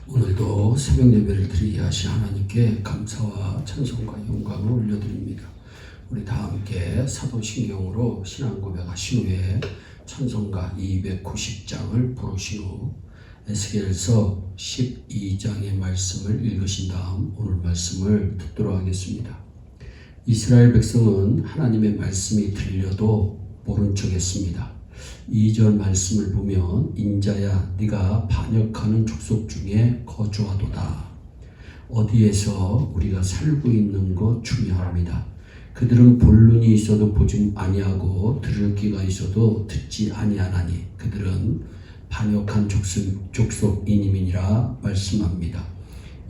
오늘도 새벽 예배를 드리게 하신 하나님께 감사와 찬송과 영광을 올려드립니다. 우리 다 함께 사도신경으로 신앙 고백하신 후에 찬송가 290장을 부르신 후 에스겔서 12장의 말씀을 읽으신 다음 오늘 말씀을 듣도록 하겠습니다. 이스라엘 백성은 하나님의 말씀이 들려도 모른 척 했습니다. 2절 말씀을 보면 인자야 네가 반역하는 족속 중에 거주하도다. 어디에서 우리가 살고 있는 것 중요합니다. 그들은 볼 눈이 있어도 보지 아니하고 들을 귀가 있어도 듣지 아니하나니 그들은 반역한 족속 이민이라 말씀합니다.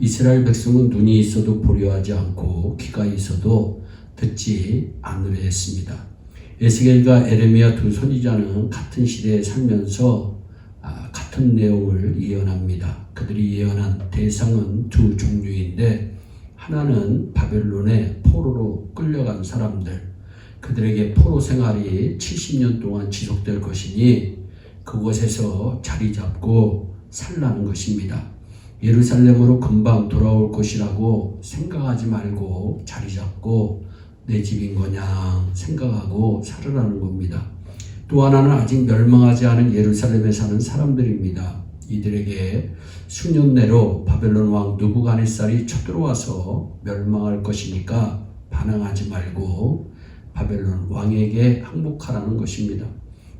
이스라엘 백성은 눈이 있어도 보려 하지 않고 귀가 있어도 듣지 않으려 했습니다. 에스겔과 에레미야 두 선지자는 같은 시대에 살면서 같은 내용을 예언합니다. 그들이 예언한 대상은 두 종류인데 하나는 바벨론의 포로로 끌려간 사람들, 그들에게 포로 생활이 70년 동안 지속될 것이니 그곳에서 자리 잡고 살라는 것입니다. 예루살렘으로 금방 돌아올 것이라고 생각하지 말고 자리 잡고 내 집인 거냐 생각하고 살으라는 겁니다. 또 하나는 아직 멸망하지 않은 예루살렘에 사는 사람들입니다. 이들에게 수년 내로 바벨론 왕 느부갓네살이 쳐들어와서 멸망할 것이니까 반항하지 말고 바벨론 왕에게 항복하라는 것입니다.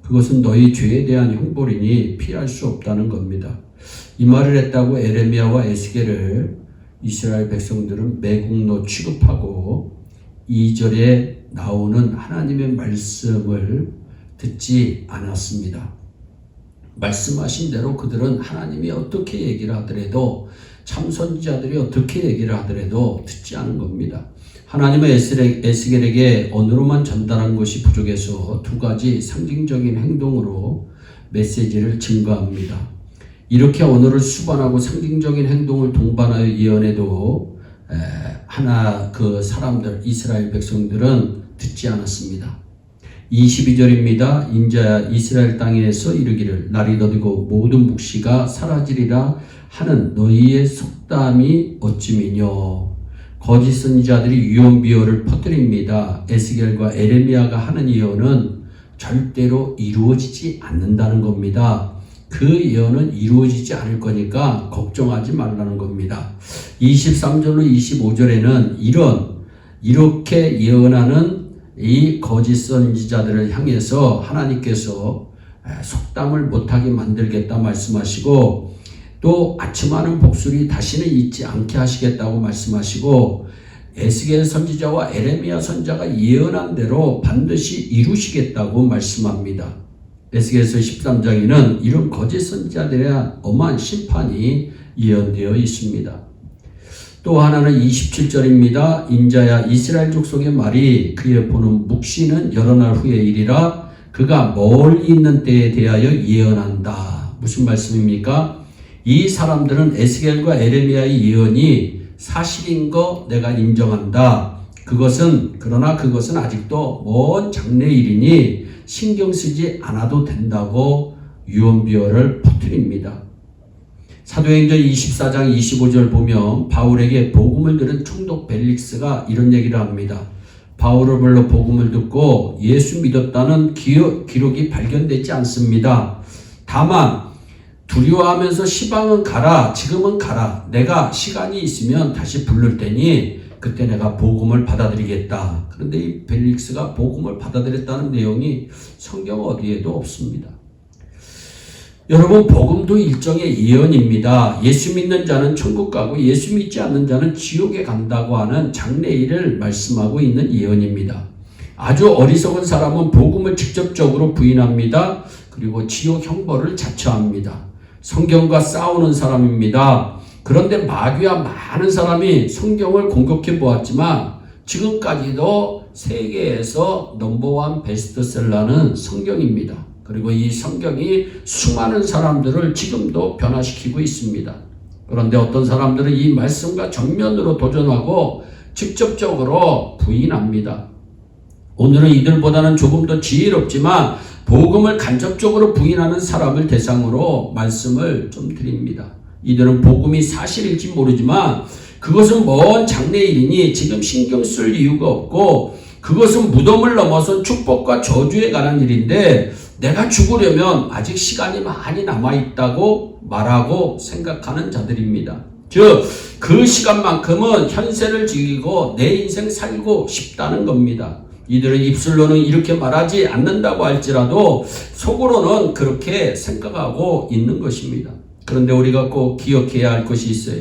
그것은 너희 죄에 대한 형벌이니 피할 수 없다는 겁니다. 이 말을 했다고 에레미야와 에스겔을 이스라엘 백성들은 매국노 취급하고 2절에 나오는 하나님의 말씀을 듣지 않았습니다. 말씀하신 대로 그들은 하나님이 어떻게 얘기를 하더라도 참선지자들이 어떻게 얘기를 하더라도 듣지 않은 겁니다. 하나님은 에스겔에게 언어로만 전달한 것이 부족해서 두 가지 상징적인 행동으로 메시지를 증거합니다. 이렇게 언어를 수반하고 상징적인 행동을 동반하여 예언해도 그 사람들 이스라엘 백성들은 듣지 않았습니다. 22절입니다. 인자야 이스라엘 땅에서 이르기를 날이 더디고 모든 묵시가 사라지리라 하는 너희의 속담이 어찌미뇨. 거짓 선지자들이 유언비어를 퍼뜨립니다. 에스겔과 에레미야가 하는 예언은 절대로 이루어지지 않는다는 겁니다. 그 예언은 이루어지지 않을 거니까 걱정하지 말라는 겁니다. 23절로 25절에는 이렇게 예언하는 이 거짓 선지자들을 향해서 하나님께서 속담을 못하게 만들겠다 말씀하시고 또 아첨하는 복술이 다시는 있지 않게 하시겠다고 말씀하시고 에스겔 선지자와 에레미야 선지자가 예언한 대로 반드시 이루시겠다고 말씀합니다. 에스겔서 13장에는 이런 거짓 선지자들에 대한 엄한 심판이 예언되어 있습니다. 또 하나는 27절입니다. 인자야 이스라엘 족속의 말이 그의 보는 묵시는 여러 날 후의 일이라 그가 멀리 있는 때에 대하여 예언한다. 무슨 말씀입니까? 이 사람들은 에스겔과 에레미야의 예언이 사실인 거 내가 인정한다. 그러나 그것은 아직도 먼 장래일이니 신경 쓰지 않아도 된다고 유언비어를 퍼뜨립니다. 사도행전 24장 25절 보면 바울에게 복음을 들은 총독 벨릭스가 이런 얘기를 합니다. 바울을 불러 복음을 듣고 예수 믿었다는 기록이 발견되지 않습니다. 다만 두려워하면서 시방은 가라, 지금은 가라. 내가 시간이 있으면 다시 부를 테니 그때 내가 복음을 받아들이겠다. 그런데 이 벨릭스가 복음을 받아들였다는 내용이 성경 어디에도 없습니다. 여러분, 복음도 일종의 예언입니다. 예수 믿는 자는 천국 가고 예수 믿지 않는 자는 지옥에 간다고 하는 장래일을 말씀하고 있는 예언입니다. 아주 어리석은 사람은 복음을 직접적으로 부인합니다. 그리고 지옥 형벌을 자처합니다. 성경과 싸우는 사람입니다. 그런데 마귀와 많은 사람이 성경을 공격해 보았지만 지금까지도 세계에서 넘버원 베스트셀러는 성경입니다. 그리고 이 성경이 수많은 사람들을 지금도 변화시키고 있습니다. 그런데 어떤 사람들은 이 말씀과 정면으로 도전하고 직접적으로 부인합니다. 오늘은 이들보다는 조금 더 지혜롭지만 복음을 간접적으로 부인하는 사람을 대상으로 말씀을 좀 드립니다. 이들은 복음이 사실일지 모르지만 그것은 먼 장래일이니 지금 신경 쓸 이유가 없고 그것은 무덤을 넘어선 축복과 저주에 관한 일인데 내가 죽으려면 아직 시간이 많이 남아있다고 말하고 생각하는 자들입니다. 즉, 그 시간만큼은 현세를 즐기고 내 인생 살고 싶다는 겁니다. 이들은 입술로는 이렇게 말하지 않는다고 할지라도 속으로는 그렇게 생각하고 있는 것입니다. 그런데 우리가 꼭 기억해야 할 것이 있어요.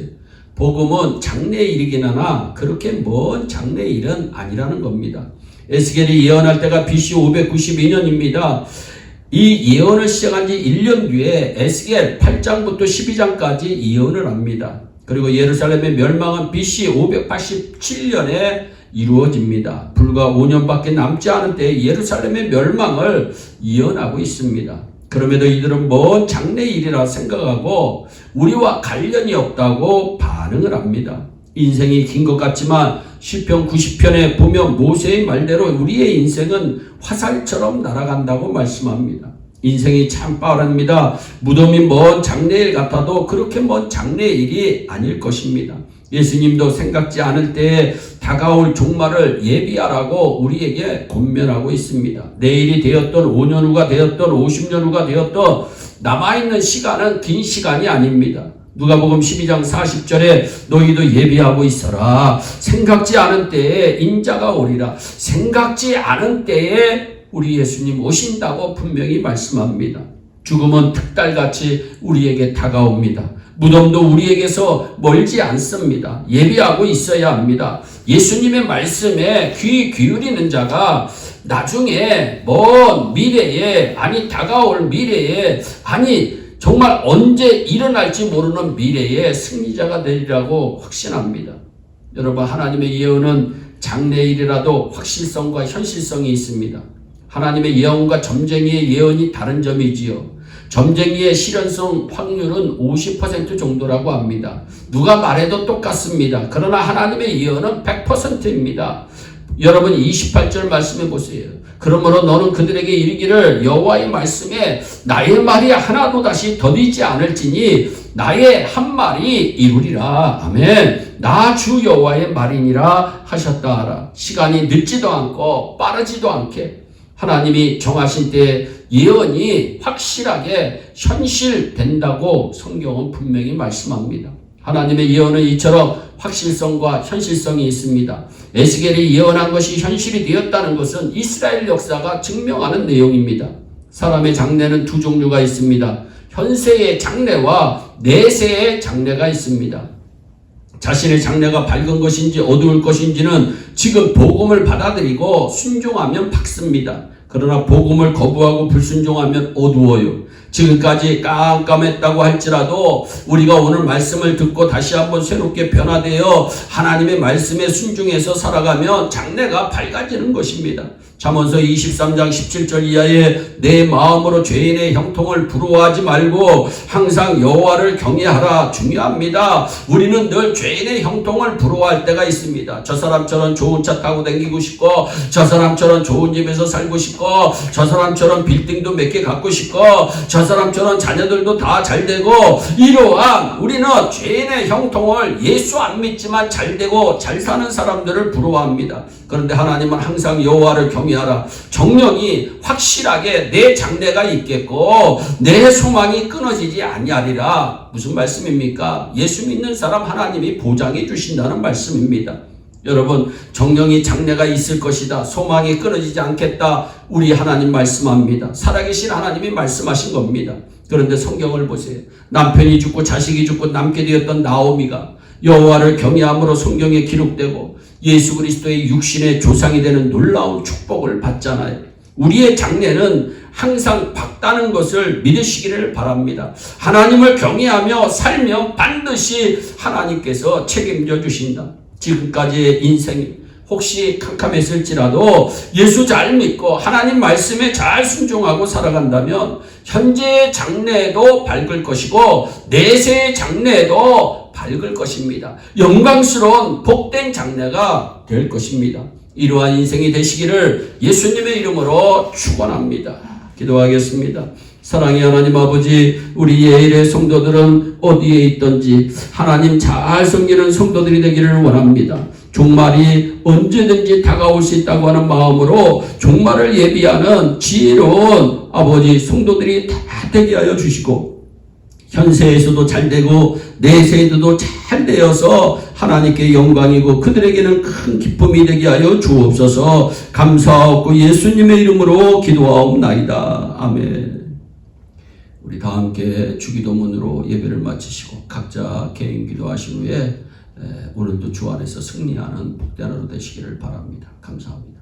복음은 장래일이긴 하나 그렇게 먼 장래일은 아니라는 겁니다. 에스겔이 예언할 때가 BC 592년입니다. 이 예언을 시작한 지 1년 뒤에 에스겔 8장부터 12장까지 예언을 합니다. 그리고 예루살렘의 멸망은 BC 587년에 이루어집니다. 불과 5년밖에 남지 않은 때에 예루살렘의 멸망을 예언하고 있습니다. 그럼에도 이들은 먼 장래일이라 생각하고 우리와 관련이 없다고 반응을 합니다. 인생이 긴 것 같지만 시편 90편에 보면 모세의 말대로 우리의 인생은 화살처럼 날아간다고 말씀합니다. 인생이 참 빠릅니다. 무덤이 먼 장래일 같아도 그렇게 먼 장래일이 아닐 것입니다. 예수님도 생각지 않을 때에 다가올 종말을 예비하라고 우리에게 권면하고 있습니다. 내일이 되었던 5년 후가 되었던 50년 후가 되었던 남아있는 시간은 긴 시간이 아닙니다. 누가복음 12장 40절에 너희도 예비하고 있어라. 생각지 않은 때에 인자가 오리라. 생각지 않은 때에 우리 예수님 오신다고 분명히 말씀합니다. 죽음은 득달같이 우리에게 다가옵니다. 무덤도 우리에게서 멀지 않습니다. 예비하고 있어야 합니다. 예수님의 말씀에 귀 기울이는 자가 나중에 먼 미래에 다가올 미래에 정말 언제 일어날지 모르는 미래의 승리자가 되리라고 확신합니다. 여러분, 하나님의 예언은 장래일이라도 확실성과 현실성이 있습니다. 하나님의 예언과 점쟁이의 예언이 다른 점이지요. 점쟁이의 실현성 확률은 50% 정도라고 합니다. 누가 말해도 똑같습니다. 그러나 하나님의 예언은 100%입니다. 여러분 28절 말씀해 보세요. 그러므로 너는 그들에게 이르기를 여호와의 말씀에 나의 말이 하나도 다시 더디지 않을지니 나의 한 말이 이루리라. 아멘. 나 주 여호와의 말이니라 하셨다 하라. 시간이 늦지도 않고 빠르지도 않게 하나님이 정하신 때 예언이 확실하게 현실된다고 성경은 분명히 말씀합니다. 하나님의 예언은 이처럼 확실성과 현실성이 있습니다. 에스겔이 예언한 것이 현실이 되었다는 것은 이스라엘 역사가 증명하는 내용입니다. 사람의 장래는 두 종류가 있습니다. 현세의 장래와 내세의 장래가 있습니다. 자신의 장래가 밝은 것인지 어두울 것인지는 지금 복음을 받아들이고 순종하면 밝습니다. 그러나 복음을 거부하고 불순종하면 어두워요. 지금까지 깜깜했다고 할지라도 우리가 오늘 말씀을 듣고 다시 한번 새롭게 변화되어 하나님의 말씀에 순종해서 살아가면 장래가 밝아지는 것입니다. 잠언서 23장 17절 이하에 내 마음으로 죄인의 형통을 부러워하지 말고 항상 여호와를 경외하라. 중요합니다. 우리는 늘 죄인의 형통을 부러워할 때가 있습니다. 저 사람처럼 좋은 차 타고 다니고 싶고, 저 사람처럼 좋은 집에서 살고 싶고, 저 사람처럼 빌딩도 몇 개 갖고 싶고, 저 사람처럼 자녀들도 다 잘되고, 이러한 우리는 죄인의 형통을 예수 안 믿지만 잘되고 잘 사는 사람들을 부러워합니다. 그런데 하나님은 항상 여호와를 경외하라. 정령이 확실하게 내 장래가 있겠고 내 소망이 끊어지지 아니하리라. 무슨 말씀입니까? 예수 믿는 사람 하나님이 보장해 주신다는 말씀입니다. 여러분, 정령이 장래가 있을 것이다. 소망이 끊어지지 않겠다. 우리 하나님 말씀합니다. 살아계신 하나님이 말씀하신 겁니다. 그런데 성경을 보세요. 남편이 죽고 자식이 죽고 남게 되었던 나오미가 여호와를 경외함으로 성경에 기록되고 예수 그리스도의 육신의 조상이 되는 놀라운 축복을 받잖아요. 우리의 장래는 항상 밝다는 것을 믿으시기를 바랍니다. 하나님을 경외하며 살면 반드시 하나님께서 책임져 주신다. 지금까지의 인생이 혹시 캄캄했을지라도 예수 잘 믿고 하나님 말씀에 잘 순종하고 살아간다면 현재의 장래에도 밝을 것이고 내세의 장래에도 밝을 것입니다. 영광스러운 복된 장래가 될 것입니다. 이러한 인생이 되시기를 예수님의 이름으로 축원합니다. 기도하겠습니다. 사랑의 하나님 아버지, 우리 예일의 성도들은 어디에 있든지 하나님 잘 섬기는 성도들이 되기를 원합니다. 종말이 언제든지 다가올 수 있다고 하는 마음으로 종말을 예비하는 지혜로운 아버지 성도들이 다 되게 하여 주시고, 현세에서도 잘 되고 내세에도 잘 되어서 하나님께 영광이고 그들에게는 큰 기쁨이 되게 하여 주옵소서. 감사하고 예수님의 이름으로 기도하옵나이다. 아멘. 우리 다 함께 주기도문으로 예배를 마치시고 각자 개인 기도하신 후에 오늘도 주 안에서 승리하는 복된 하루 되시기를 바랍니다. 감사합니다.